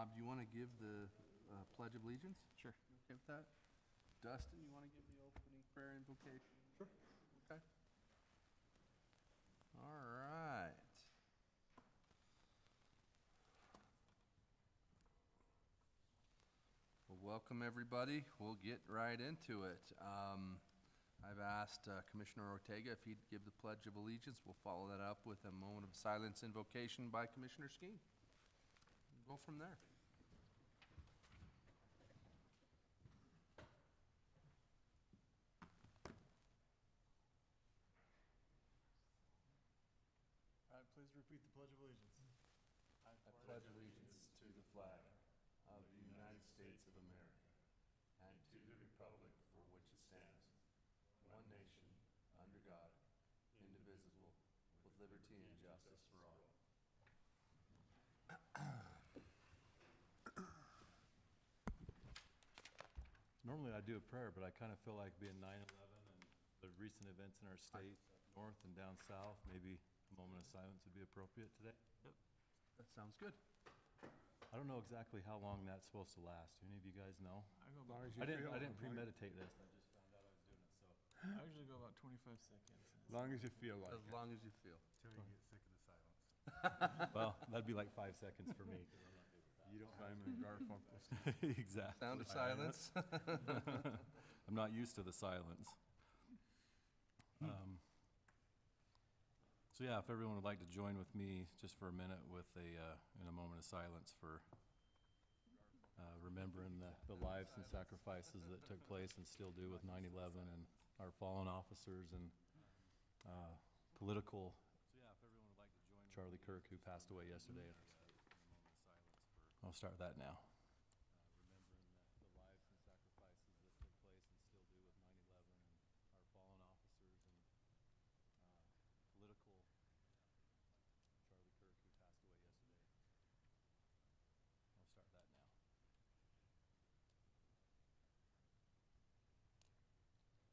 Rob, do you want to give the Pledge of Allegiance? Sure. You okay with that? Dustin, you want to give the opening prayer invocation? Sure. Okay. All right. Well, welcome, everybody. We'll get right into it. I've asked Commissioner Ortega if he'd give the Pledge of Allegiance. We'll follow that up with a moment of silence invocation by Commissioner Skeen. Go from there. All right, please repeat the Pledge of Allegiance. I pledge allegiance to the flag of the United States of America and to the republic for which it stands, one nation, under God, indivisible, with liberty and justice for all. Normally I do a prayer, but I kind of feel like being 9/11 and the recent events in our state, north and down south, maybe a moment of silence would be appropriate today. That sounds good. I don't know exactly how long that's supposed to last. Do any of you guys know? As I didn't premeditate this. I just found out I was doing it, so. I usually go about 25 seconds. As long as you feel like As it. long as you feel. Until you get sick of the silence. Well, that'd be like 5 seconds for me. 'cause I'm not good with You don't Simon and Garfunkel. that. Exactly. Sound of silence. I'm not used to the silence. So yeah, if everyone would like to join with me just for a minute with in a moment of silence for remembering the lives and sacrifices that took place and still do with 9/11 and our fallen officers and political. So yeah, if everyone would like to join. Charlie Kirk, who passed away yesterday. I'll start that now. Remembering the lives and sacrifices that took place and still do with 9/11 and our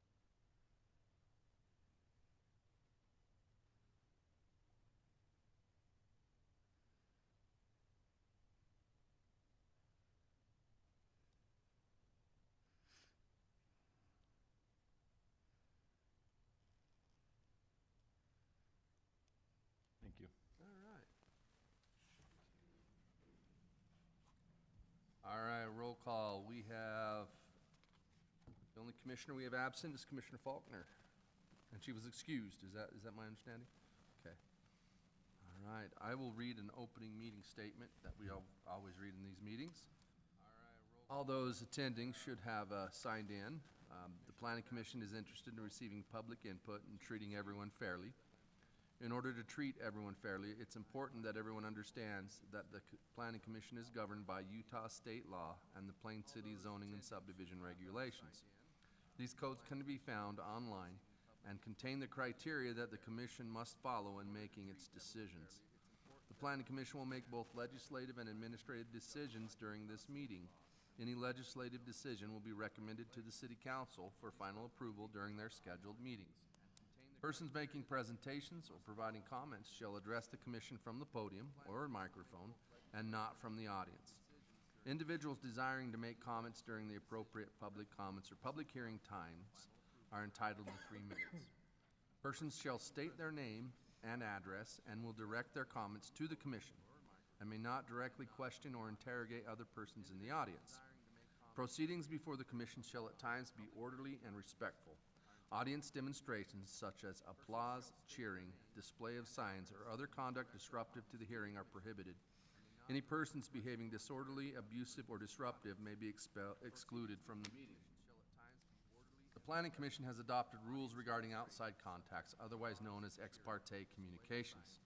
fallen officers and political. Charlie Kirk, who passed away yesterday. I'll start that now. Thank you. All right. All right, roll call. We have, the only commissioner we have absent is Commissioner Faulkner. And she was excused. Is that my understanding? Okay. All right, I will read an opening meeting statement that we always read in these meetings. All those attending should have signed in. The Planning Commission is interested in receiving public input and treating everyone fairly. In order to treat everyone fairly, it's important that everyone understands that the Planning Commission is governed by Utah state law and the Plain City zoning and subdivision regulations. These codes can be found online and contain the criteria that the Commission must follow in making its decisions. The Planning Commission will make both legislative and administrative decisions during this meeting. Any legislative decision will be recommended to the City Council for final approval during their scheduled meetings. Persons making presentations or providing comments shall address the commission from the podium or a microphone and not from the audience. Individuals desiring to make comments during the appropriate public comments or public hearing times are entitled to 3 minutes. Persons shall state their name and address and will direct their comments to the commission and may not directly question or interrogate other persons in the audience. Proceedings before the commission shall at times be orderly and respectful. Audience demonstrations such as applause, cheering, display of signs, or other conduct disruptive to the hearing are prohibited. Any persons behaving disorderly, abusive, or disruptive may be excluded from the meeting. The Planning Commission has adopted rules regarding outside contacts, otherwise known as ex parte communications.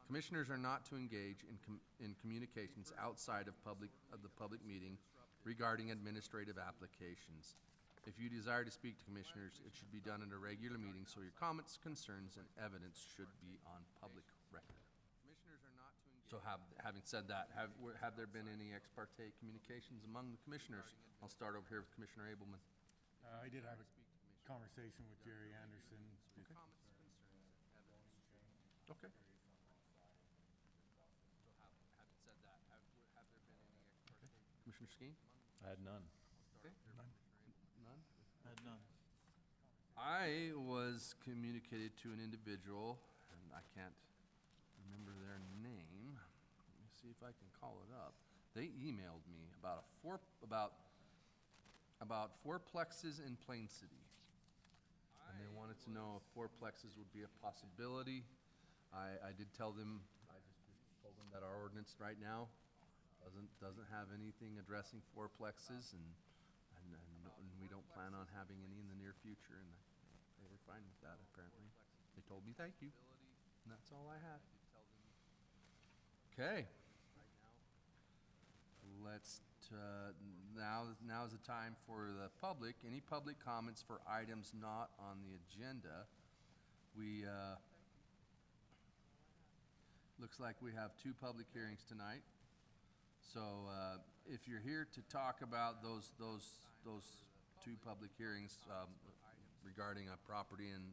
Commissioners are not to engage in communications outside of the public meeting regarding administrative applications. If you desire to speak to commissioners, it should be done at a regular meeting, so your comments, concerns, and evidence should be on public record. Commissioners are not to engage. So having said that, have there been any ex parte communications among the commissioners? I'll start over here with Commissioner Abelman. I did have a conversation with Jerry Anderson. Okay. Comments, concerns, and evidence. Okay. So having said that, have there been any Commissioner Skeen? I had none. Okay. None? I had none. I was communicated to an individual, and I can't remember their name. Let me see if I can call it up. They emailed me about about fourplexes in Plain City. And they wanted to know if fourplexes would be a possibility. I did tell them, I just told them that our ordinance right now doesn't have anything addressing fourplexes, and we don't plan on having any in the near future, and they were fine with that, apparently. They told me thank you, and that's all I had. Okay. Let's, now is the time for the public. Any public comments for items not on the agenda? We, looks like we have 2 public hearings tonight. So, if you're here to talk about those 2 public hearings, regarding a property and,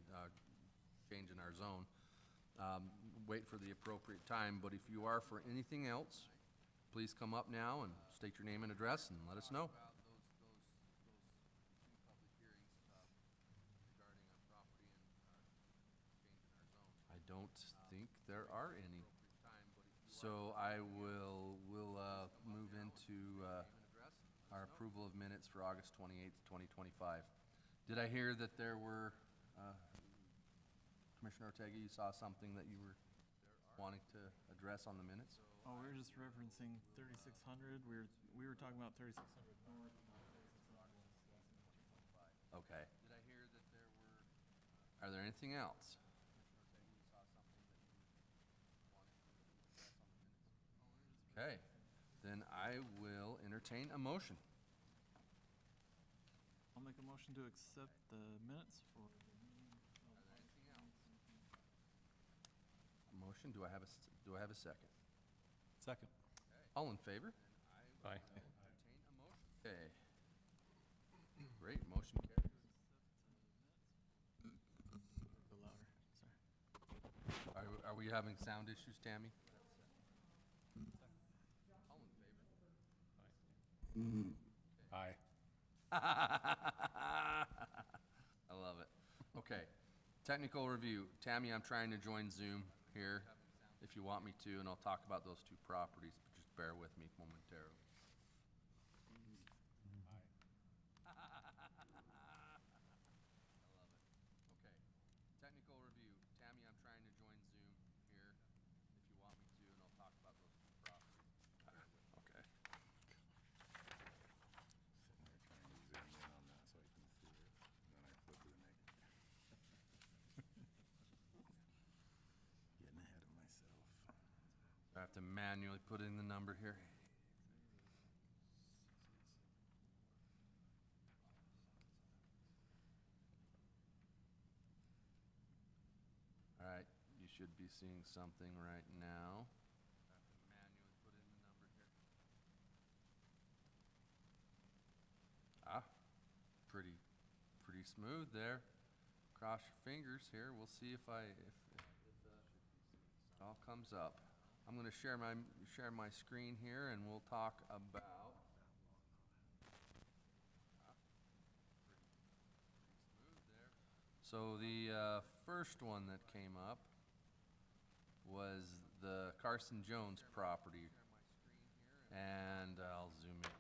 change in our zone, wait for the appropriate time. But if you are for anything else, please come up now and state your name and address and let us know. I don't think there are any. So I will move into our approval of minutes for August 28th, 2025. Did I hear that there were, Commissioner Ortega, you saw something that you were wanting to address on the minutes? Oh, we were just referencing 3600. We were talking about 3600 north, not 3600 west. Okay. Are there anything else? Okay, then I will entertain a motion. I'll make a motion to accept the minutes for the meeting. A motion, do I have a second? Second. All in favor? Aye. Okay. Great, motion carries. Go louder, sorry. Are we having sound issues, Tammy? Aye. I love it. Okay, technical review. Tammy, I'm trying to join Zoom here if you want me to, and I'll talk about those 2 properties, but just bear with me momentarily. Okay, technical review. Tammy, I'm trying to join Zoom here if you want me to, and I'll talk about those 2 properties. Okay. Getting ahead of myself. I have to manually put in the number here. All right, you should be seeing something right now. I have to manually put in the number here. Ah, pretty smooth there. Cross your fingers here. We'll see if it all comes up. I'm going to share my screen here, and we'll talk about. So the first one that came up was the Carson Jones property, and I'll zoom in. So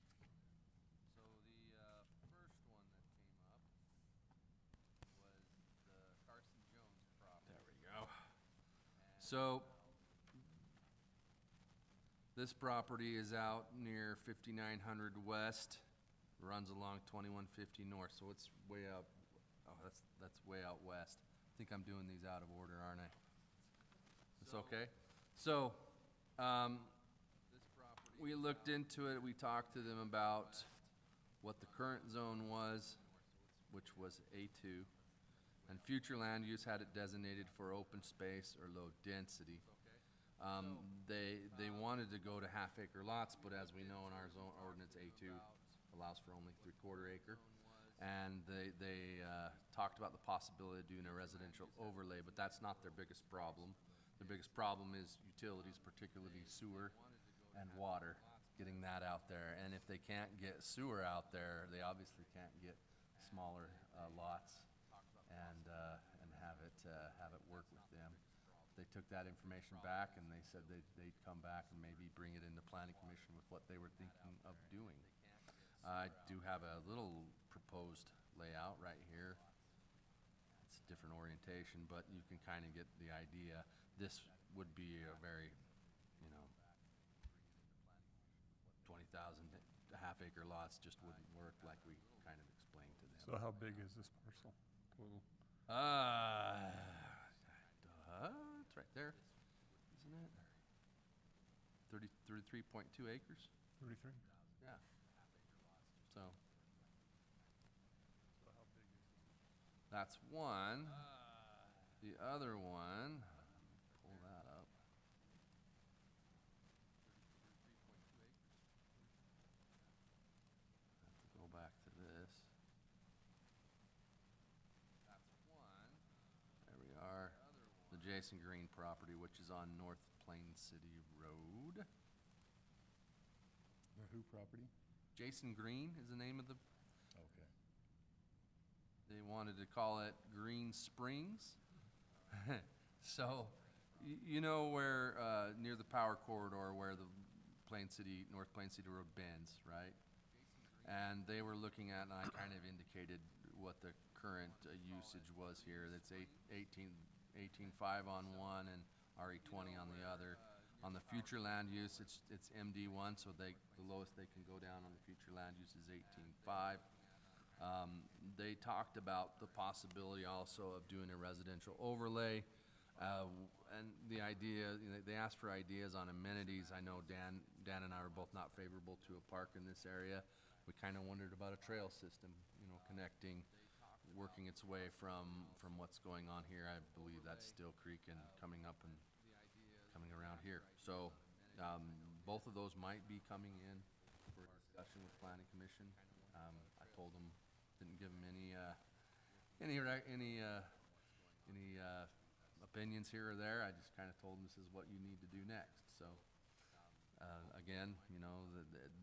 the first one that came up was the Carson Jones property. There we go. So this property is out near 5900 west, runs along 2150 north, so it's way out. Oh, that's way out west. I think I'm doing these out of order, aren't I? It's okay. So, we looked into it. We talked to them about what the current zone was, which was A2, and future land use had it designated for open space or low density. They wanted to go to half-acre lots, but as we know in our zone ordinance, A2 allows for only 3/4 acre. And they talked about the possibility of doing a residential overlay, but that's not their biggest problem. The biggest problem is utilities, particularly sewer and water, getting that out there. And if they can't get sewer out there, they obviously can't get smaller lots and have it work with them. They took that information back and they said they'd come back and maybe bring it into planning commission with what they were thinking of doing. I do have a little proposed layout right here. It's a different orientation, but you can kind of get the idea. This would be a very, 20,000 half-acre lots just wouldn't work like we kind of explained to them. So how big is this parcel total? It's right there, isn't it? 33.2 acres? 33? Yeah. So. That's one. The other one, pull that up. Have to go back to this. That's one. There we are. The Jason Green property, which is on North Plain City Road. The who property? Jason Green is the name of the, Okay. they wanted to call it Green Springs. So, you know where, near the power corridor where the North Plain City Road bends, right? And they were looking at, and I kind of indicated what the current usage was here. That's 18.5 on one and RE 20 on the other. On the future land use, it's MD1, so the lowest they can go down on the future land use is 18.5. They talked about the possibility also of doing a residential overlay. And the idea, they asked for ideas on amenities. I know Dan and I were both not favorable to a park in this area. We kind of wondered about a trail system, connecting, working its way from what's going on here. I believe that's Still Creek and coming up and coming around here. So, both of those might be coming in for a discussion with Planning Commission. I told them, didn't give them any opinions here or there. I just kind of told them this is what you need to do next. So, again,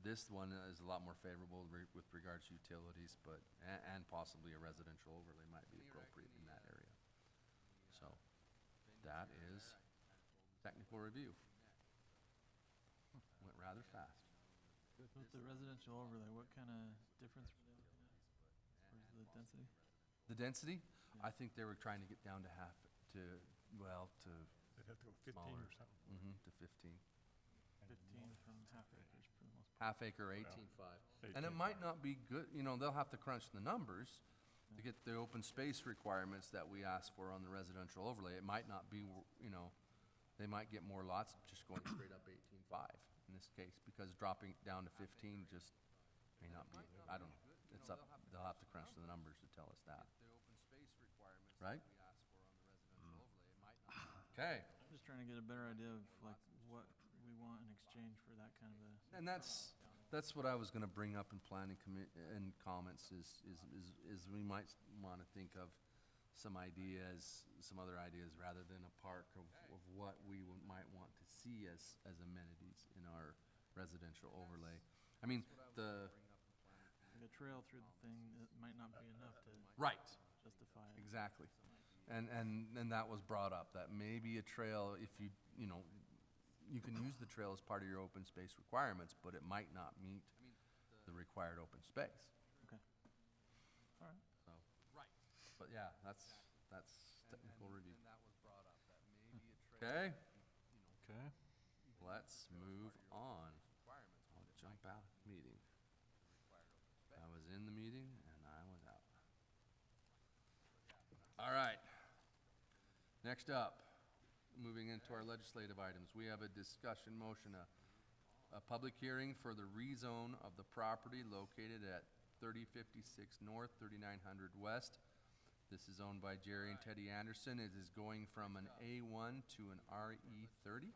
this one is a lot more favorable with regards to utilities, but, and possibly a residential overlay might be appropriate in that area. So, that is technical review. Went rather fast. With the residential overlay, what kind of difference were they looking at as far as the density? The density, I think they were trying to get down to to They'd have to go 15 smaller. or something. To 15. 15 from half acres for the most part. Half acre, 18.5. And it might not be good, they'll have to crunch the numbers to get the open space requirements that we asked for on the residential overlay. It might not be, they might get more lots just going straight up 18.5 in this case, because dropping down to 15 just may not be, I don't know. It's up, they'll have to crunch the numbers to tell us that. Right? Okay. I'm just trying to get a better idea of like what we want in exchange for that kind of a. And that's what I was gonna bring up in planning in comments is we might wanna think of some ideas, some other ideas, rather than a park of what we might want to see as amenities in our residential overlay. I mean, Like a trail through the thing that might not be enough to right, justify it. exactly. And that was brought up, that maybe a trail, if you can use the trail as part of your open space requirements, but it might not meet the required open space. Okay. All right. So, but yeah, that's technical review. Okay, Okay. let's move on. I'll jump out of the meeting. I was in the meeting and I was out. All right. Next up, moving into our legislative items, we have a discussion motion, a public hearing for the rezone of the property located at 3056 North, 3900 West. This is owned by Jerry and Teddy Anderson. It is going from an A1 to an RE30.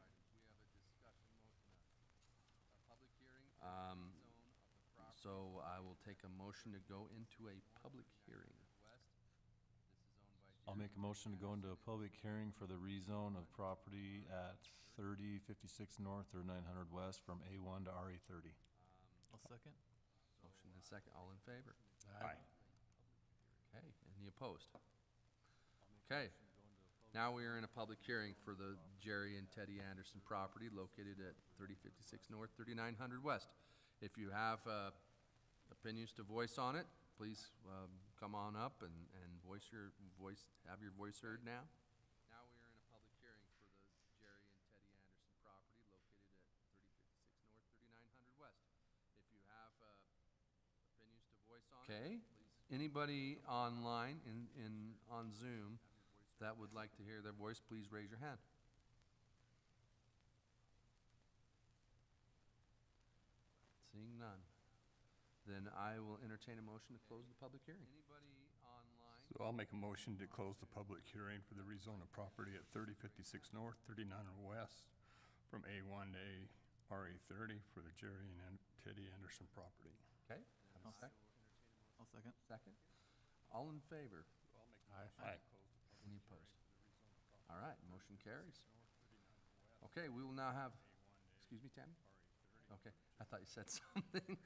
So I will take a motion to go into a public hearing. I'll make a motion to go into a public hearing for the rezone of property at 3056 North or 900 West from A1 to RE30. I'll second. Motion and second, all in favor? Aye. Okay, any opposed? Okay, now we are in a public hearing for the Jerry and Teddy Anderson property located at 3056 North, 3900 West. If you have opinions to voice on it, please come on up and have your voice heard now. Now we are in a public hearing for the Jerry and Teddy Anderson property located at 3056 North, 3900 West. If you have opinions to voice on it. Okay, anybody online on Zoom that would like to hear their voice, please raise your hand. Seeing none, then I will entertain a motion to close the public hearing. Anybody online? So I'll make a motion to close the public hearing for the rezone of property at 3056 North, 3900 West from A1 to RE30 for the Jerry and Teddy Anderson property. Okay, have a second? I'll second. Second? All in favor? Aye. Any opposed? All right, motion carries. Okay, we will now have, excuse me, Tammy? Okay, I thought you said something.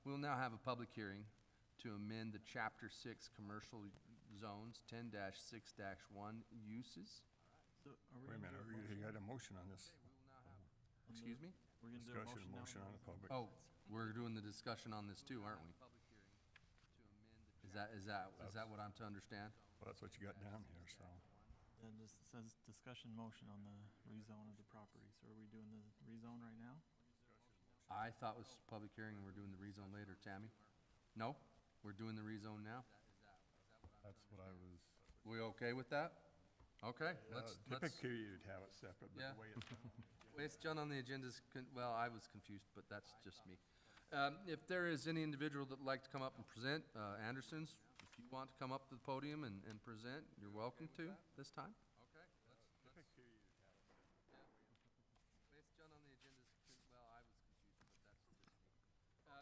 We will now have a public hearing to amend the Chapter 6 Commercial Zones 10-6-1 uses. So are we Wait a gonna minute, do you got a motion on this, Excuse me? We're gonna do a discussion motion now? motion on the public. Oh, we're doing the discussion on this too, aren't we? Is that what I'm to understand? Well, that's what you got down here, so. And this says discussion motion on the rezone of the property. So are we doing the rezone right now? I thought it was public hearing and we're doing the rezone later, Tammy? No? We're doing the rezone now? That's what I was, We okay with that? Okay, let's, typically you'd have it separate, but Yeah. the way it's done. it's done on the agendas, well, I was confused, but that's just me. If there is any individual that'd like to come up and present, Andersons, if you want to come up to the podium and present, you're welcome to this time. Okay, It's done on the agendas, well, I was confused, but that's just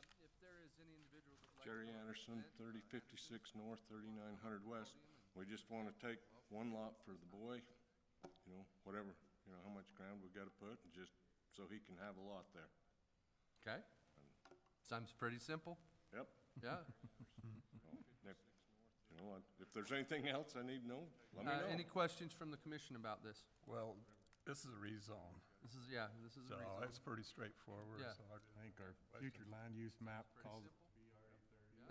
me. If there is any individual that'd like to Jerry come up and Anderson, present, 3056 North, 3900 West. We just want to take one lot for the boy, whatever, how much ground we got to put, and just so he can have a lot there. Okay? Sounds pretty simple, Yep. yeah. If there's anything else I need to know, let me know. Any questions from the commission about this? Well, this is a rezone, This is a so rezone. it's pretty straightforward, Yeah. so I think our future land use map calls it.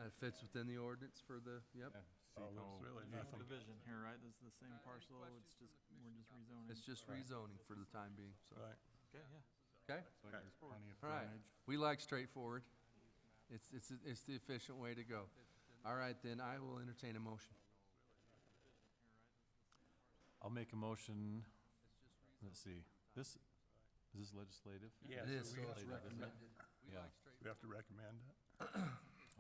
It fits within the ordinance for the, yep. Oh, there's really No nothing. division here, right? This is the same parcel. It's just, we're just rezoning. It's just rezoning for the time being, so, Right, Okay, yeah. okay? so there's plenty of All right, frontage. we like straightforward. It's the efficient way to go. All right, then I will entertain a motion. I'll make a motion, let's see, is this legislative? Yeah, It is, so so we it's have to recommend, Yeah. we have to recommend it.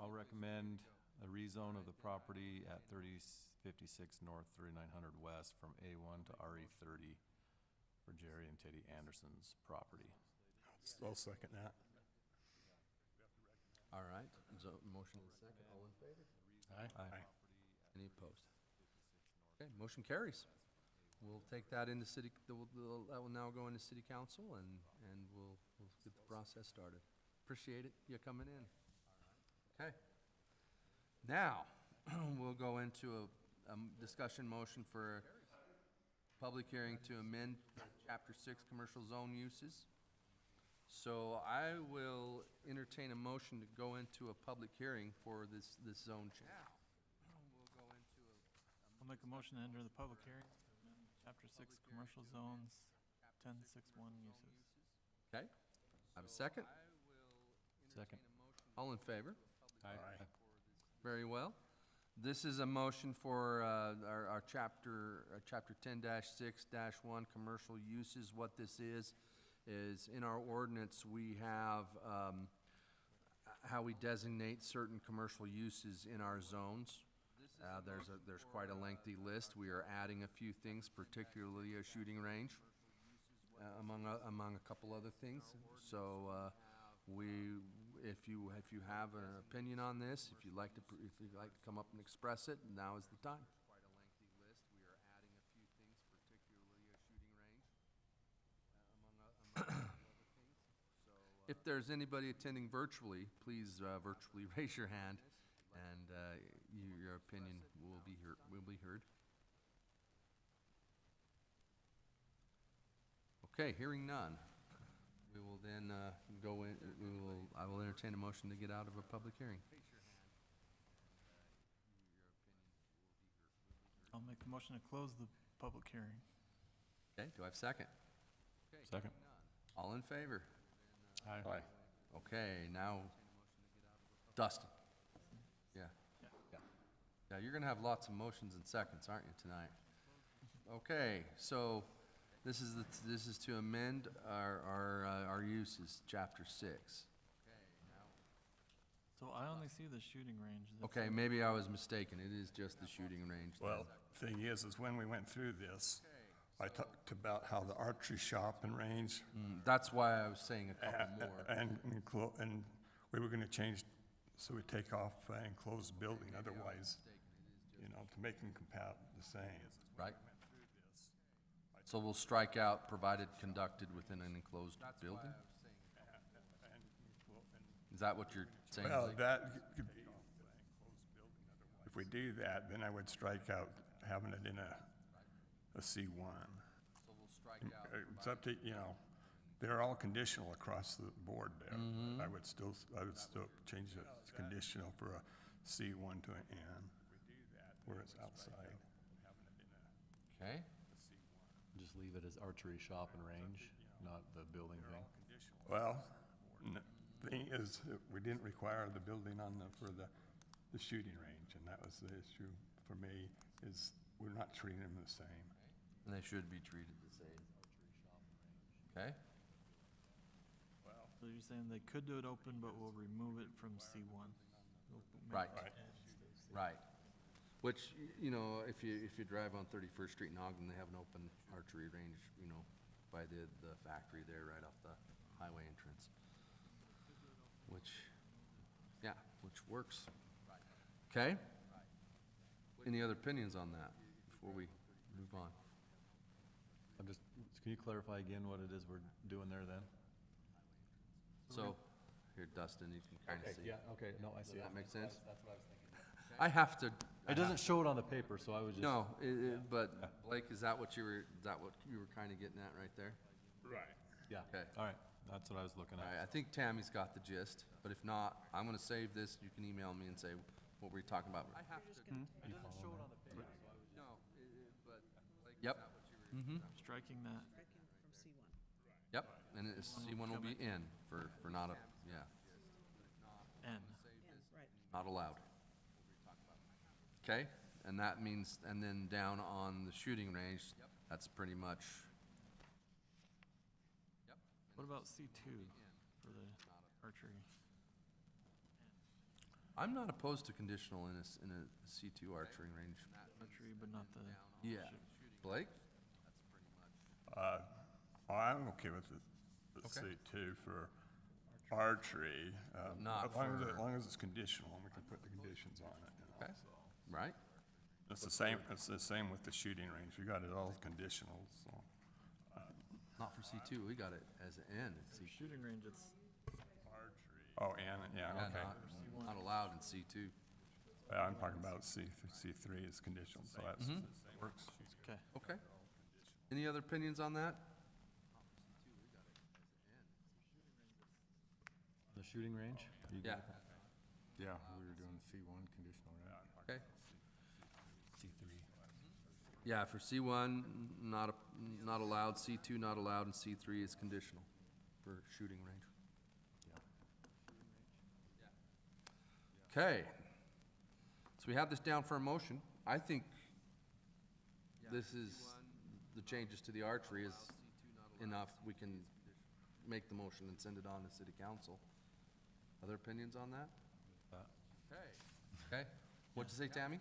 I'll recommend a rezone of the property at 3056 North, 3900 West from A1 to RE30 for Jerry and Teddy Anderson's property. I'll second that. All right, so motion is second, all in favor? Aye. Any opposed? Okay, motion carries. We'll take that into city, that will now go into city council and we'll get the process started. Appreciate it, you coming in. Okay. Now, we'll go into a discussion motion for public hearing to amend Chapter 6 Commercial Zone Uses. So I will entertain a motion to go into a public hearing for this zone change. I'll make a motion to enter the public hearing. Chapter 6, commercial zones, 1061 uses. Okay, have a second? Second. All in favor? Aye. Very well. This is a motion for our chapter 10-6-1, commercial uses. What this is in our ordinance, we have how we designate certain commercial uses in our zones. There's quite a lengthy list. We are adding a few things, particularly a shooting range, among a couple other things. So if you have an opinion on this, if you'd like to come up and express it, now is the time. if there's anybody attending virtually, please virtually raise your hand, and your opinion will be heard. Okay, hearing none. We will then go in, I will entertain a motion to get out of a public hearing. I'll make the motion to close the public hearing. Okay, do I have a second? Second. All in favor? Aye. Okay, now, Dustin. Yeah. Yeah, you're gonna have lots of motions and seconds, aren't you, tonight? Okay, so this is to amend our uses, chapter 6. So I only see the shooting range. That's Okay, maybe I was mistaken. It is just the shooting range. then. Well, thing is when we went through this, I talked about how the archery shop and range That's why I was saying a couple more. and we were gonna change, so we take off enclosed building, otherwise, to make them the same. Right. So we'll strike out provided conducted within an enclosed building? Is that what you're saying? Well, Blake? that could be, if we do that, then I would strike out having it in a C1. So we'll strike out. It's up to, they're all conditional across the board there. I would still change it to conditional for a C1 to an N, where it's outside. Okay, Just leave it as archery shop and range, not the building thing. Well, thing is, we didn't require the building for the shooting range, and that was the issue for me, is we're not treating them the same. and they should be treated the same. Okay, So you're saying they could do it open, but we'll remove it from C1? We'll make Right. it Right. N instead of C. right. Which, if you drive on 31st Street in Ogden, they have an open archery range, by the factory there, right off the highway entrance. Which works. Okay? Any other opinions on that before we move on? Can you clarify again what it is we're doing there then? So, here, Dustin, you can kind of see. okay, no, I see Does that make sense? That's what I was thinking. I have to. It doesn't show it on the paper, so I was just. No, but Blake, is that what you were kind of getting at right there? Right. Yeah, Okay. all right, that's what I was looking All at. right, I think Tammy's got the gist, but if not, I'm gonna save this. You can email me and say what were you talking about. I have to. You follow that? No, but. Yep. Mm-hmm. Striking that. From C1. Yep, and C1 will be in for not a, N. Right. not allowed. Okay, and that means, and then down on the shooting range, that's pretty much. What about C2 for the archery? I'm not opposed to conditional in a C2 archery range. Archery, but not the. Yeah. Blake? I'm okay with the Okay. C2 for archery. Not as long as for- as long as it's conditional, and we can put the conditions on it. Okay, right? It's the same with the shooting range. We got it all conditional, so. Not for C2, we got it as an N. It's For C2. shooting range, it's Oh, and, yeah, Yeah, okay. not allowed in C2. Yeah, I'm talking about C3 is conditional, so that's, works. okay. Okay. Any other opinions on that? The shooting range? You Yeah. got that? Yeah, we were doing C1 conditional, right? Okay. C3. Yeah, for C1, not allowed, C2 not allowed, and C3 is conditional for shooting range. Okay. So we have this down for a motion. I think this is, the changes to the archery is enough. We can make the motion and send it on to city council. Other opinions on that? Okay. What'd you say, Tammy?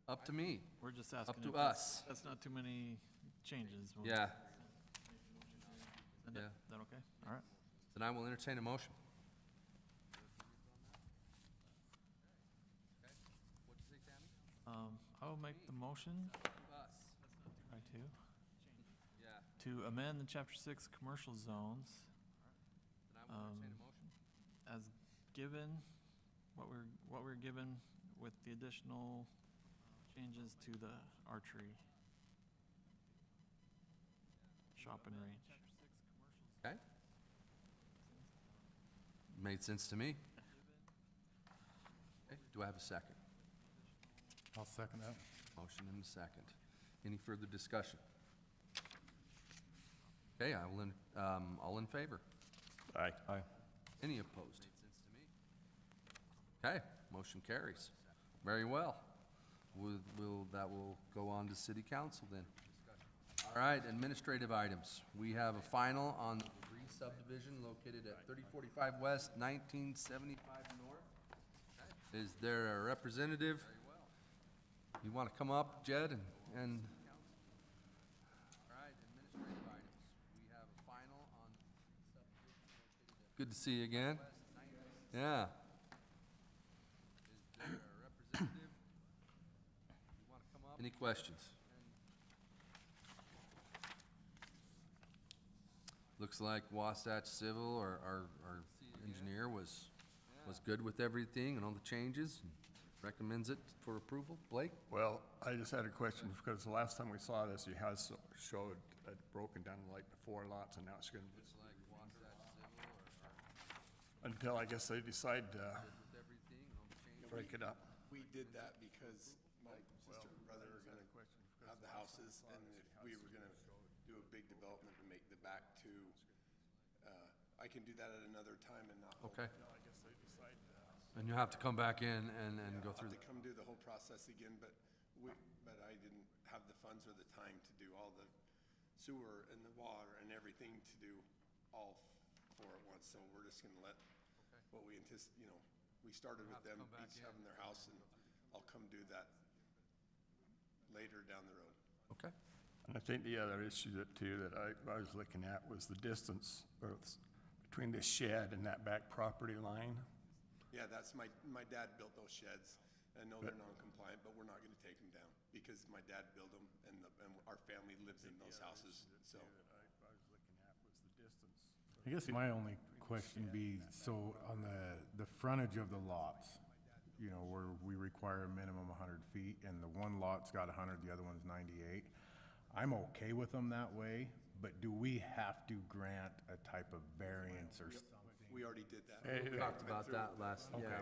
Up to me. We're just asking. to if that's- us. That's not too many changes. We'll Yeah. send it. Yeah. Is that okay? All right. Then I will entertain a motion. I will make the motion. Try to amend the chapter 6 commercial zones As given, what we're given with the additional changes to the archery shop and range. Okay? Made sense to me. Okay, do I have a second? I'll second that. Motion and a second. Any further discussion? Okay, I will, all in favor? Aye. Aye. Any opposed? Okay, motion carries. Very well. That will go on to city council then. All right, administrative items. We have a final on the DeVries subdivision located at 3045 West, 1975 North. Is there a representative? You want to come up, Jed, and? All right, administrative items. We have a final on subdivision located at. Good to see you again. Yeah. Is there a representative? You want to come up? Any questions? Looks like Wasatch Civil, our engineer, was good with everything and all the changes, and recommends it for approval. Blake? Well, I just had a question, because the last time we saw this, you had showed it broken down like the 4 lots, and now it's gonna be, until I guess they decide to break it up. We did that because my sister and brother are gonna have the houses, and if we were gonna do a big development to make the back two, I can do that at another time and not. Okay. And you have to come back in and go I'll through. have to come do the whole process again, but I didn't have the funds or the time to do all the sewer and the water and everything to do all 4 at once, so we're just gonna let what we anticipate, we started with them each having their house, and I'll come do that later down the road. Okay. And I think the other issue that I was looking at was the distance between the shed and that back property line. Yeah, that's my dad built those sheds. I know they're non-compliant, but we're not gonna take them down because my dad built them and our family lives in those houses, so. I was looking at was the distance. I guess my only question be, so on the frontage of the lots, where we require a minimum 100 feet, and the one lot's got 100, the other one's 98. I'm okay with them that way, but do we have to grant a type of variance or something? We already did that. We talked about that last, yeah.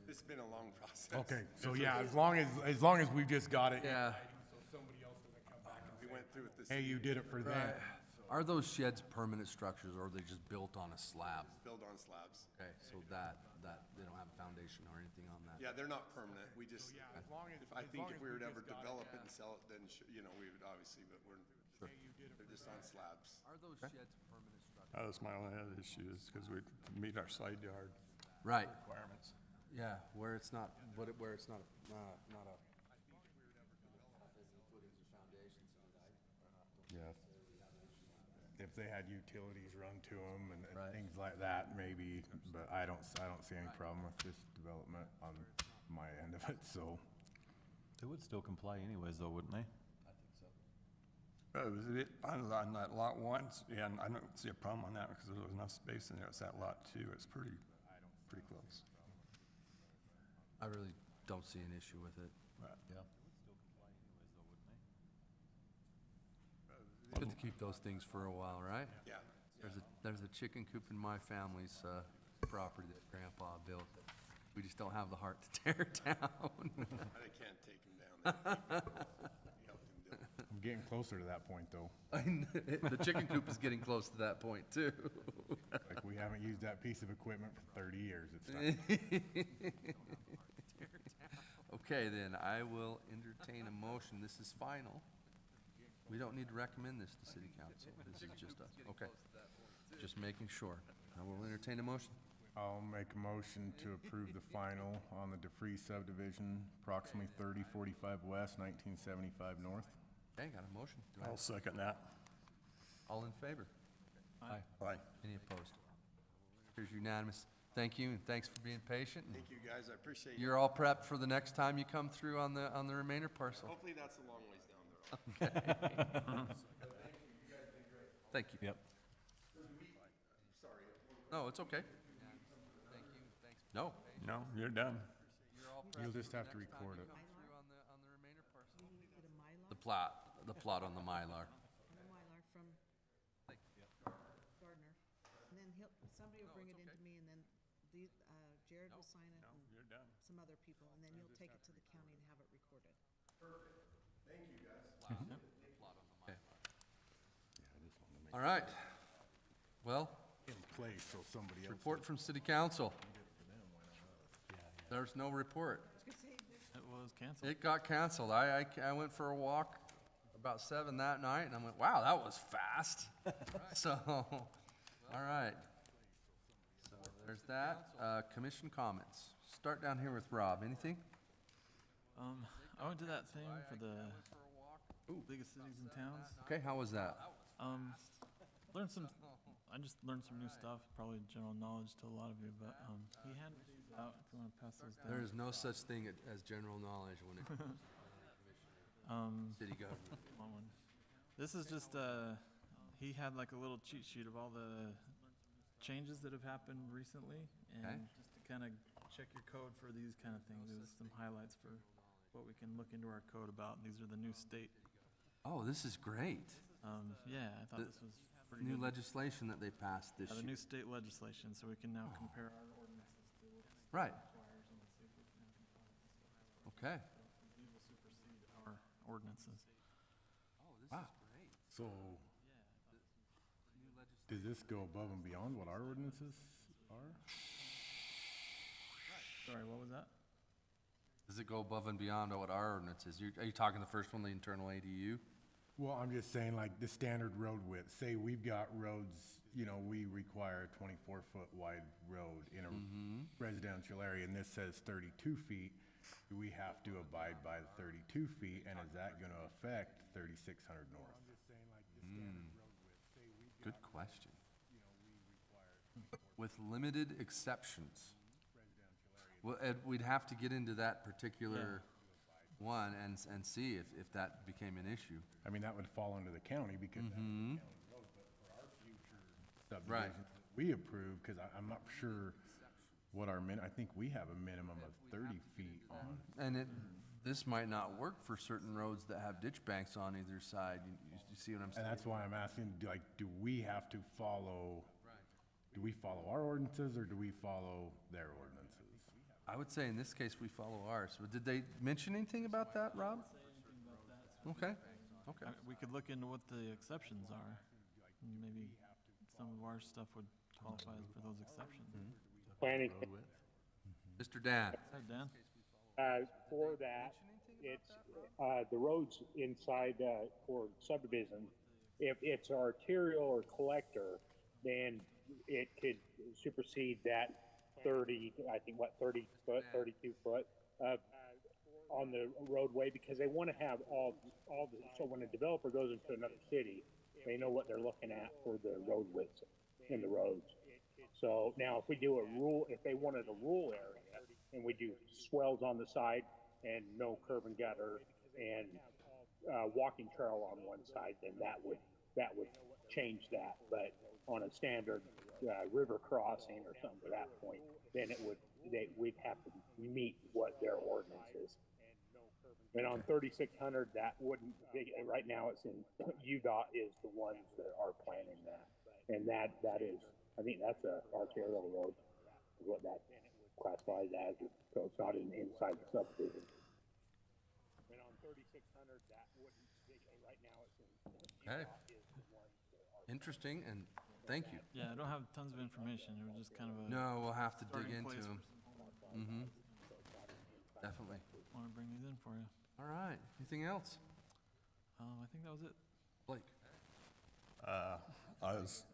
It's been a long process. Okay, so yeah, as long as we've just got it. Yeah. So somebody else doesn't come back and We went through with this. hey, you did it for them. Are those sheds permanent structures, or are they just built on a slab? Build on slabs. Okay, so that, they don't have a foundation or anything on that? Yeah, they're not permanent. We just, Yeah, as long as. I think as if we we were to ever just got it, develop it yeah. and sell it, then, we would obviously, but Hey, you did it they're for just them. on slabs. Are those sheds permanent structures? That was my only other issue, is because we meet our side yard Right, requirements. yeah, where it's not, where it's not a. Yeah. If they had utilities run to them and Right. things like that, maybe, but I don't see any problem with this development on my end of it, so. They would still comply anyways, though, wouldn't they? It was a bit, on that lot 1, yeah, and I don't see a problem on that, because there was enough space in there. It's that lot 2, it's pretty close. I really don't see an issue with it. Yeah. It's good to keep those things for a while, right? Yeah. There's a chicken coop in my family's property that Grandpa built. We just don't have the heart to tear down. I can't take them down. We helped him do it. I'm getting closer to that point, though. The chicken coop is getting close to that point too. Like, we haven't used that piece of equipment for 30 years. It's Okay, then, I will entertain a motion. This is final. We don't need to recommend this to city council. This is just okay. Just making sure. I will entertain a motion. I'll make a motion to approve the final on the DeFreeze subdivision, approximately 3045 West, 1975 North. Okay, got a motion. Do I I'll second that. all in favor? Aye. Aye. Any opposed? Here's unanimous. Thank you, and thanks for being patient. and Thank you, guys. I appreciate it. You're all prepped for the next time you come through on the remainder parcel. Hopefully that's a long ways down the road. Thank you. Yep. Sorry, one No, it's okay. No. No, you're done. You'll just have to record it. The plot on the Mylar. and a Mylar from Gardner. And then somebody will bring it into me, and then Jared will sign it, and You're done. some other people, and then you'll take it to the county and have it recorded. All right. Well, In place, so somebody else. report from city council. There's no report. It was canceled. It got canceled. I went for a walk about 7 that night, and I went, wow, that was fast. So, all right. So there's that. Commission comments. Start down here with Rob. Anything? I went to that thing for the biggest cities and towns. Okay, how was that? Learned some, I just learned some new stuff, probably general knowledge to a lot of you, but, he had these out, if you wanna pass those down. There is no such thing as general knowledge when it comes to city government. Want one. This is just, he had like a little cheat sheet of all the changes that have happened recently, Okay. and just to kinda check your code for these kind of things, there's some highlights for what we can look into our code about. These are the new state, Oh, this is great. yeah, I thought The this was pretty New good. legislation that they passed this The year. new state legislation, so we can now compare our ordinances to what the state Right. requires and see if we can have compliance. Okay. These will supersede our ordinances. Wow. So, does this go above and beyond what our ordinances are? Sorry, what was that? Does it go above and beyond what our ordinance is? Are you talking the first one, the internal ADU? Well, I'm just saying, like, the standard road width, say we've got roads, you know, we require a 24-foot wide road in a residential area, and this says 32 feet, do we have to abide by the 32 feet, and is that gonna affect 3600 north? Good question. With limited exceptions. Well, Ed, we'd have to get into that particular one and see if that became an issue. I mean, that would fall under the county because that's a county road, but for our future subdivisions that we approve, because I'm not sure what our I think we have a minimum of 30 feet on. And this might not work for certain roads that have ditch banks on either side. You see what I'm And saying? that's why I'm asking, do we have to follow, do we follow our ordinances or do we follow their ordinances? I would say in this case, we follow ours. But did they mention anything about that, Rob? Okay, okay. We could look into what the exceptions are. And maybe some of our stuff would qualify for those exceptions. Planning, Mr. Dan? Hey, Dan? for that, it's, the roads inside, for subdivision, if it's arterial or collector, then it could supersede that 30, I think, 30 foot, 32 foot, on the roadway, because they want to have all the, so when a developer goes into another city, they know what they're looking at for the road width in the roads. So now if we do a rule, if they wanted a rural area and we do swells on the side and no curb and gutter and walking trail on one side, then that would change that. But on a standard river crossing or something to that point, then we'd have to meet what their ordinance is. And on 3600, that wouldn't, right now it's in, UDOT is the ones that are planning that. And that is, I think that's a arterial road, is what that classifies as, so it's not inside the subdivision. And on 3600, that wouldn't, right now it's in, Okay. UDOT is the ones that are. Interesting, and thank you. Yeah, I don't have tons of information. It was just kind of a No, we'll have to dig starting into place them. for some Mm-hmm. Definitely. Want to bring these in for you. All right. Anything else? I think that was it. Blake? I was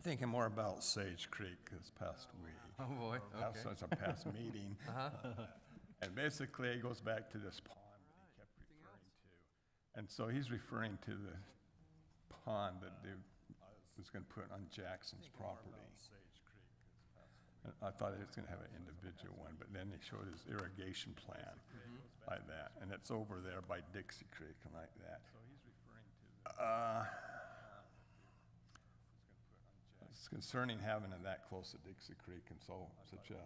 thinking more about Sage Creek this past week. Oh, boy. That's Okay. such a past meeting. And basically, it goes back to this pond that he kept referring to. And so he's referring to the pond that they was gonna put on Jackson's property. And I thought it was gonna have an individual one, but then they showed his irrigation plan by that, and it's over there by Dixie Creek and like that. Let's it's concerning having it that close to Dixie Creek and so, such a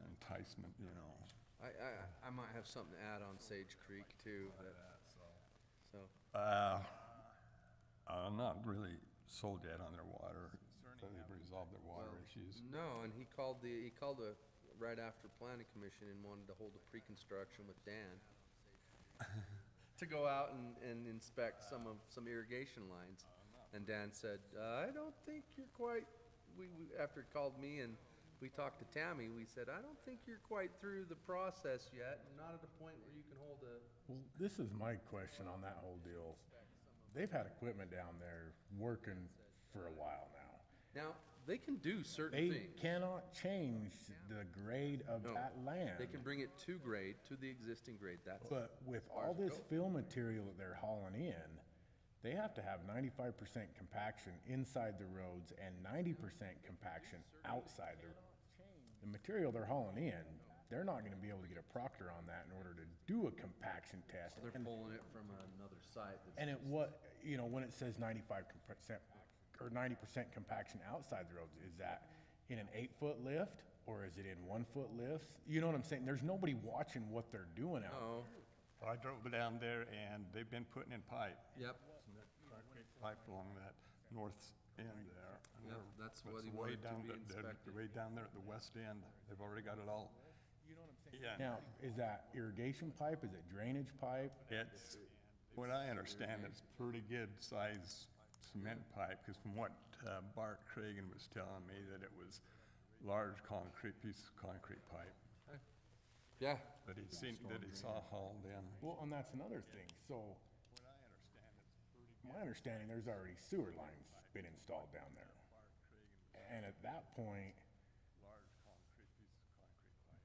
enticement, you know. I might have something to add on Sage Creek too, but, so. I'm not really sold yet on their water, that they've resolved their water Well, issues. No, and he called right after planning commission and wanted to hold a pre-construction with Dan to go out and inspect some irrigation lines. And Dan said, I don't think you're quite, after he called me and we talked to Tammy, we said, I don't think you're quite through the process yet, and not at a point where you can hold a. Well, this is my question on that whole deal. They've had equipment down there working for a while now. Now, they can do certain They things. cannot change the grade of No, that land. They can bring it to grade, to the existing grade, that's. But with all this fill material that they're hauling in, they have to have 95% compaction inside the roads and 90% compaction outside the. The material they're hauling in, they're not gonna be able to get a proctor on that in order to do a compaction test. They're pulling it from another site that's. And when it says 95% or 90% compaction outside the roads, is that in an 8-foot lift or is it in 1-foot lifts? You know what I'm saying? There's nobody watching what they're doing out Oh, I drove down there and they've been putting in pipe. yep, Pipe along that north end there. And Yep, they're- that's what it's he way wanted to down be they're inspected. Way down there at the west end, they've already got it all. Yeah, now. Is that irrigation pipe? Is it drainage pipe? it's, what I understand, it's pretty good size cement pipe, because from what Bart Cragen was telling me, that it was large piece of concrete pipe yeah, that he saw hauled in. Well, and that's another thing. So my understanding, there's already sewer lines been installed down there. And at that point,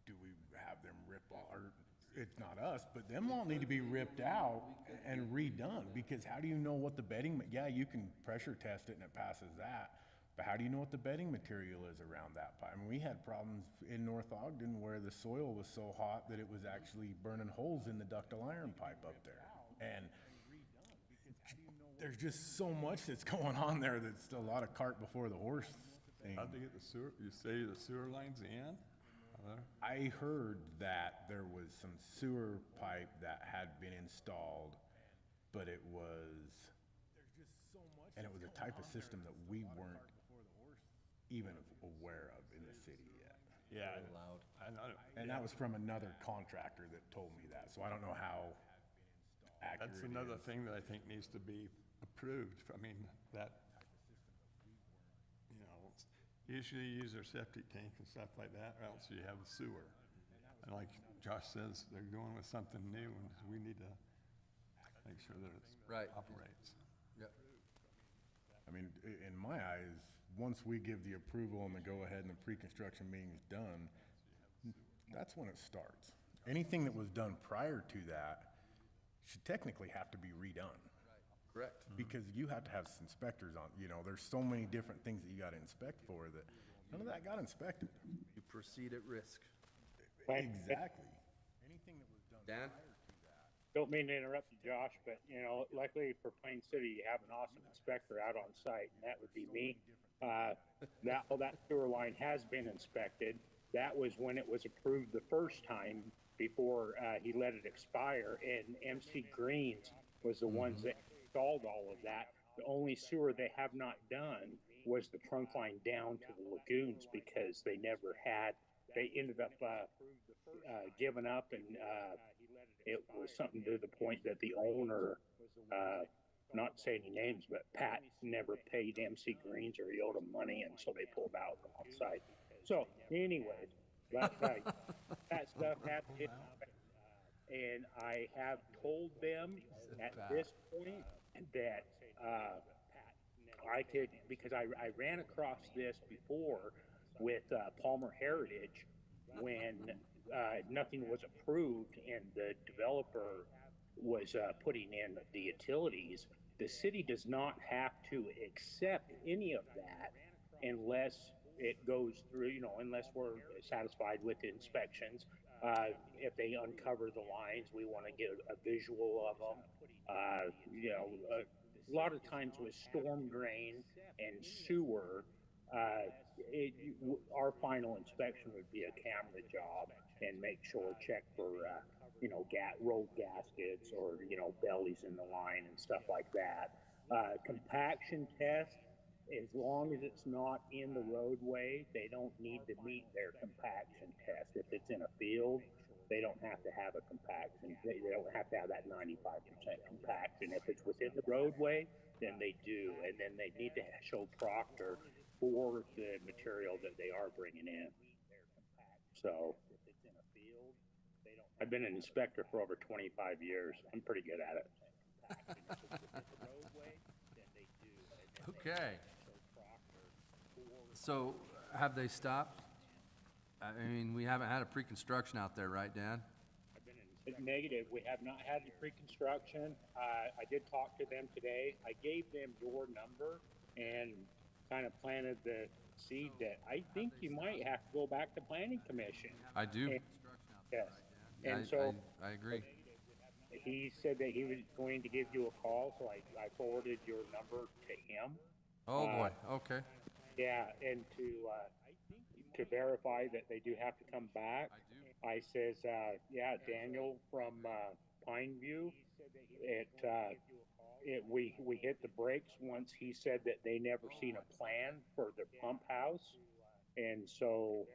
do we have them rip off, or it's not us, but them all need to be ripped out and redone, because how do you know what the bedding, yeah, you can pressure test it and it passes that, but how do you know what the bedding material is around that pipe? I mean, we had problems in North Ogden where the soil was so hot that it was actually burning holes in the ductile iron pipe up there. And there's just so much that's going on there that's a lot of cart before the horse thing. How'd they get the sewer, you say the sewer lines in? I heard that there was some sewer pipe that had been installed, but it was a type of system that we weren't even aware of in the city yet. Yeah. I know. And that was from another contractor that told me that, so I don't know how accurate That's it another is. thing that I think needs to be approved. I mean, that, you know, usually you use their septic tank and stuff like that, or else you have a sewer. And like Josh says, they're going with something new, and we need to make sure that it Right. operates. yep. I mean, in my eyes, once we give the approval and the go-ahead and the pre-construction meeting's done, that's when it starts. Anything that was done prior to that should technically have to be redone. Correct. Because you have to have inspectors on, there's so many different things that you gotta inspect for that, none of that got inspected. You proceed at risk. Exactly. Anything that was done Dan? prior to that. Don't mean to interrupt you, Josh, but, luckily for Plain City, you have an awesome inspector out on site, and that would be me. That sewer line has been inspected. That was when it was approved the first time before, he let it expire, and MC Greens was the ones that installed all of that. The only sewer they have not done was the trunk line down to the lagoons, because they never had, they ended up, giving up, and, it was something to the point that the owner, not say any names, but Pat never paid MC Greens, or he owed them money, and so they pulled out on site. So anyways, that stuff had to hit, and I have told them at this point that, I could, because I ran across this before with Palmer Heritage when nothing was approved and the developer was putting in the utilities. The city does not have to accept any of that unless it goes through, unless we're satisfied with the inspections. If they uncover the lines, we want to get a visual of them. a lot of times with storm drain and sewer, our final inspection would be a camera job and make sure, check for, rolled gaskets or, bellies in the line and stuff like that. Compaction test, as long as it's not in the roadway, they don't need to meet their compaction test. If it's in a field, they don't have to have a compaction. They don't have to have that 95% compaction. If it's within the roadway, then they do. And then they need to show Proctor for the material that they are bringing in. So I've been an inspector for over 25 years. I'm pretty good at it. Okay. So have they stopped? I mean, we haven't had a pre-construction out there, right, Dan? Negative. We have not had the pre-construction. I did talk to them today. I gave them your number and kind of planted the seed that I think you might have to go back to planning commission. I do. Yes. Yeah, And so I agree. he said that he was going to give you a call, so I forwarded your number to him. Oh, boy, okay. Yeah, and to verify that they do have to come back. I says, Daniel from Pine View. We hit the brakes once he said that they never seen a plan for the pump house, and so,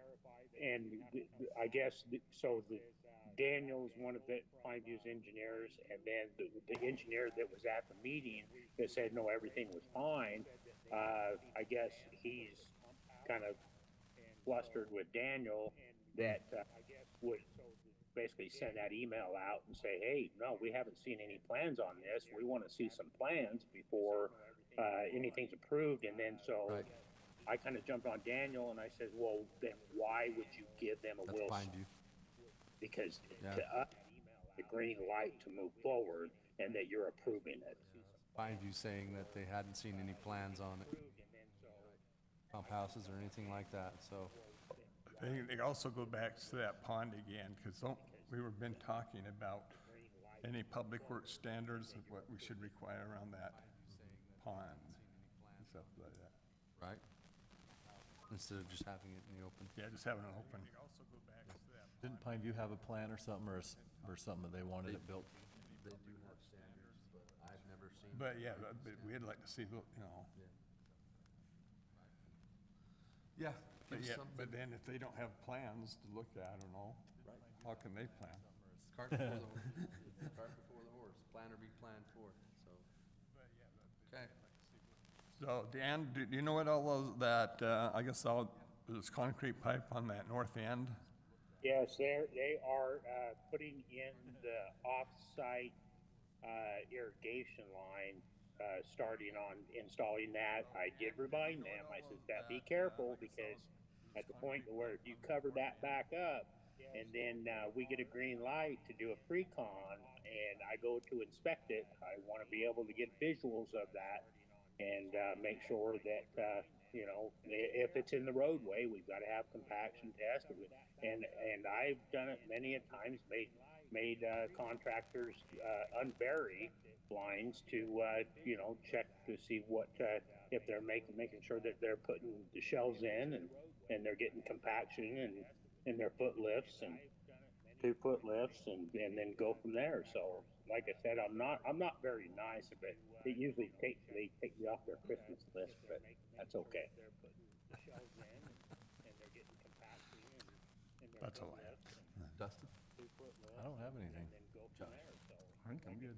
I guess Daniel's one of the Pine View's engineers, and then the engineer that was at the meeting that said no, everything was fine. I guess he's kind of flustered with Daniel that would basically send that email out and say, hey, no, we haven't seen any plans on this. We want to see some plans before anything's approved. And then Right. I kind of jumped on Daniel and I said, well, then why would you give them a That's will? Pine View. Because Yeah. to us, the green light to move forward and that you're approving it. Pine View saying that they hadn't seen any plans on it, pump houses or anything like that, so. They also go back to that pond again, because we were been talking about any public works standards of what we should require around that pond and stuff like that. Right? Instead of just having it in the open. Yeah, just having it open. Didn't Pine View have a plan or something, or something that they wanted it built? They do have standards, but I've never seen. But yeah, but we'd like to see, Yeah. but give yeah, something. but then if they don't have plans to look at or no, how can they plan? It's cart before the horse. It's cart before the horse. Plan or be planned for, so. Okay. So Dan, do you know what all those, there's concrete pipe on that north end? Yes, they are putting in the off-site irrigation line, starting on installing that. I did remind them, I said, be careful, because at the point where if you cover that back up, and then we get a green light to do a pre-con, and I go to inspect it, I want to be able to get visuals of that and make sure that, if it's in the roadway, we've got to have compaction test. And I've done it many a times, made contractors unbury lines to, check to see what, if they're making sure that they're putting the shelves in and they're getting compaction and their foot lifts and 2 foot lifts and then go from there. So like I said, I'm not very nice, but it usually they take me off their Christmas list, but that's okay. That's all I have. Dustin? I don't have anything. I think I'm good.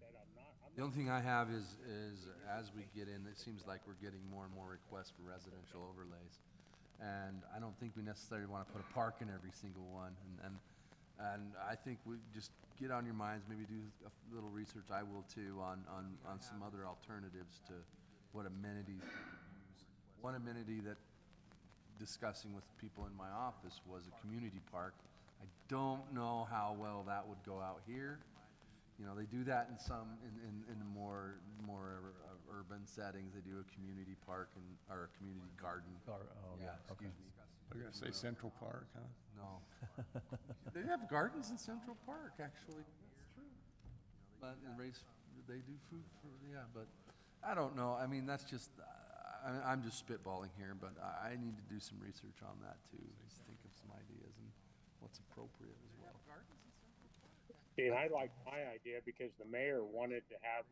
The only thing I have is as we get in, it seems like we're getting more and more requests for residential overlays. And I don't think we necessarily want to put a park in every single one. And I think we just get on your minds, maybe do a little research, I will too, on some other alternatives to what amenities we could use. One amenity that, discussing with people in my office, was a community park. I don't know how well that would go out here. They do that in some, in the more urban settings. They do a community park or a community garden. Excuse me. They're gonna say Central Park, huh? No. They have gardens in Central Park, actually. That's true. But they do food for, but I don't know, I mean, that's just, I'm just spitballing here, but I need to do some research on that too. Just think of some ideas and what's appropriate as well. And I like my idea because the mayor wanted to have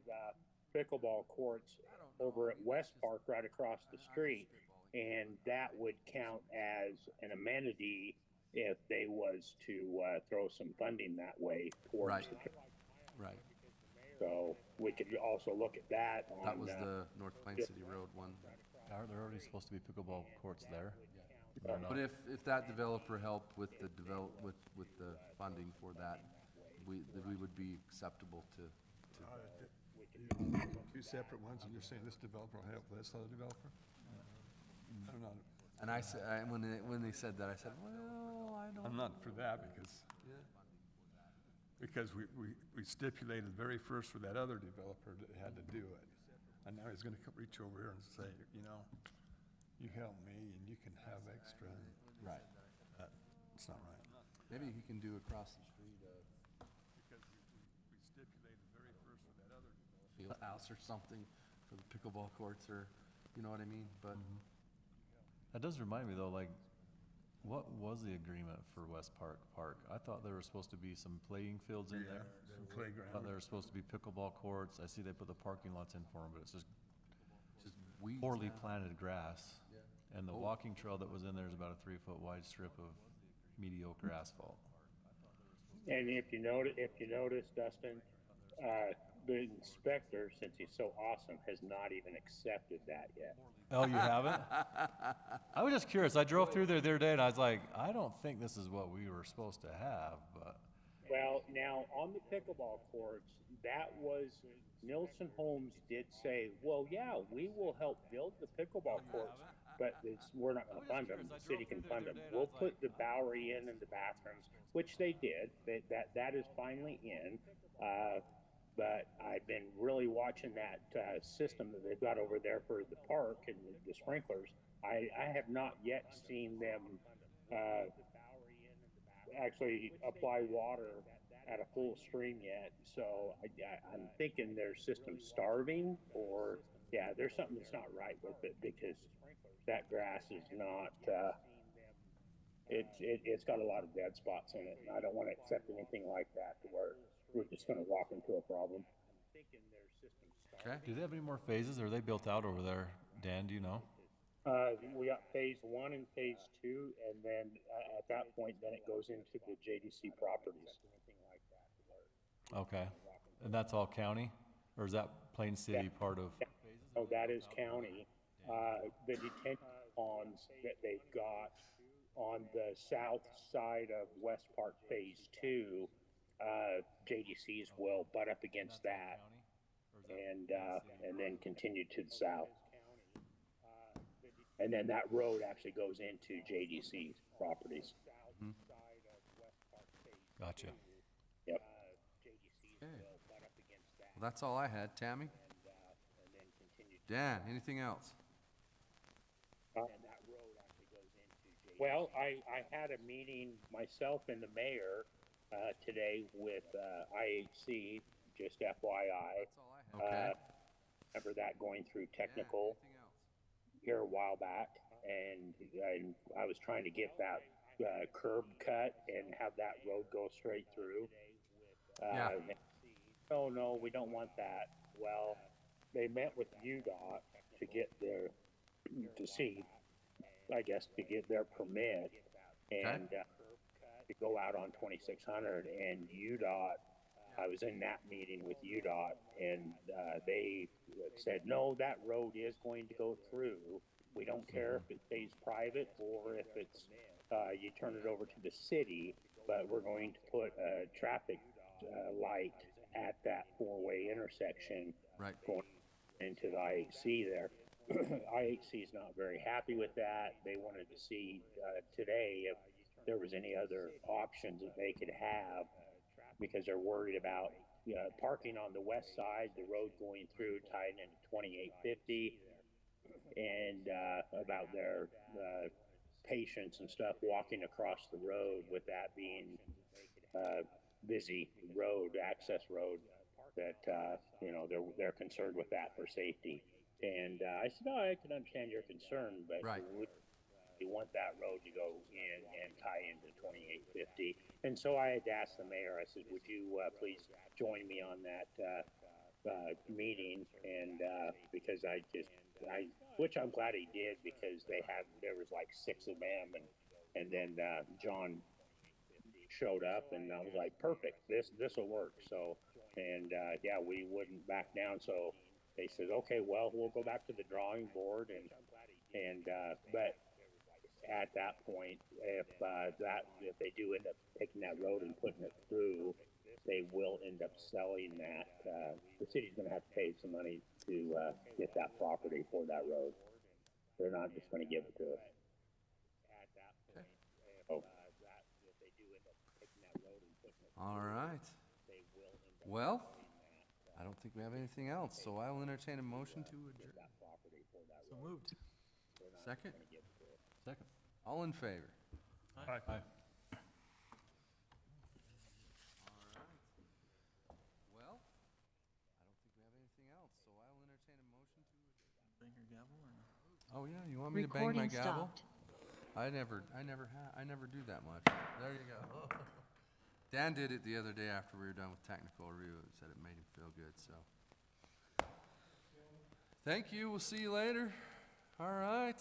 pickleball courts over at West Park right across the street. And that would count as an amenity if they was to throw some funding that way towards Right. the. Right, So we could also look at that on. that was the North Plain City Road one. Are there already supposed to be pickleball courts there? Or not? But if that developer helped with the with the funding for that, we would be acceptable to, Two separate ones, and you're saying this developer will help this other developer? I don't know. and I said, when they said that, I said, well, I don't. I'm not for that because we stipulated very first for that other developer that had to do it. And now he's gonna reach over here and say, you know, you help me and you can have extra. Right. It's not right. Maybe he can do across the street, Because we stipulated very first for that other developer. field house or something for the pickleball courts, or, you know what I mean, but. That does remind me though, like, what was the agreement for West Park Park? I thought there were supposed to be some playing fields in there. Some I thought playground. there were supposed to be pickleball courts. I see they put the parking lots in for them, but it's just Just weeds poorly now. planted grass. Yeah. And the Oh. walking trail that was in there is about a 3-foot wide strip of mediocre asphalt. And if you notice, Dustin, the inspector, since he's so awesome, has not even accepted that yet. Oh, you haven't? I was just curious. I drove through there the other day and I was like, I don't think this is what we were supposed to have, but. Well, now, on the pickleball courts, that was, Nilsson Homes did say, well, yeah, we will help build the pickleball courts, but we're not gonna fund them, the city can fund them. We'll put the Bowery in and the bathrooms, which they did, that is finally in. But I've been really watching that system that they've got over there for the park and the sprinklers. I have not yet seen them actually apply water at a full stream yet. So I'm thinking their system's starving, or yeah, there's something that's not right with it, because that grass is not. It's got a lot of dead spots in it, and I don't want to accept anything like that to where we're just going to walk into a problem. Okay, Do they have any more phases? Or are they built out over there? Dan, do you know? We got phase 1 and phase 2, and then at that point, then it goes into the JDC properties. Okay. And that's all county? Or is that Plain City part of? Oh, that is county. The detention ponds that they've got on the south side of West Park Phase 2, JDCs will butt up against that and then continue to the south. And then that road actually goes into JDC's properties. Gotcha. Yep. okay. Well, that's all I had. Tammy? Dan, anything else? Well, I had a meeting, myself and the mayor, today with IHC, just FYI. That's all I had. Okay. Remember that going through Yeah, technical anything else? here a while back, and I was trying to get that curb cut and have that road go straight through. Yeah. No, we don't want that. Well, they met with UDOT to get to see, I guess, to get their permit and to go out on 2600, and UDOT, I was in that meeting with UDOT, and they said, no, that road is going to go through. We don't care if it stays private or if it's, you turn it over to the city, but we're going to put a traffic light at that four-way intersection Right. going into the IHC there. IHC is not very happy with that. They wanted to see today if there was any other options that they could have, because they're worried about parking on the west side, the road going through, tied into 2850, and about their patients and stuff walking across the road with that being busy road, access road. that, you know, they're concerned with that for safety. And, I said, oh, I can understand your concern, but Right. we want that road to go in and tie into 2850. And so I had asked the mayor, I said, would you, please join me on that, meeting? And, because which I'm glad he did, because there was like 6 of them, and then, John showed up, and I was like, perfect, this'll work. So, and, yeah, we wouldn't back down. So they said, okay, well, we'll go back to the drawing board, but at that point, if they do end up taking that road and putting it through, they will end up selling that. The city's gonna have to pay some money to, get that property for that road. They're not just gonna give it to us. So, All right. Well, I don't think we have anything else, so I will entertain a motion to adjourn. So moved. Second? Second. All in favor? Aye. Well, I don't think we have anything else, so I will entertain a motion to adjourn. Bang your gavel or no? Oh, yeah, you want me to bang my Recording gavel? stopped. I never do that much. There you go. Dan did it the other day after we were done with technical review. He said it made him feel good, so. Thank you, we'll see you later. All right.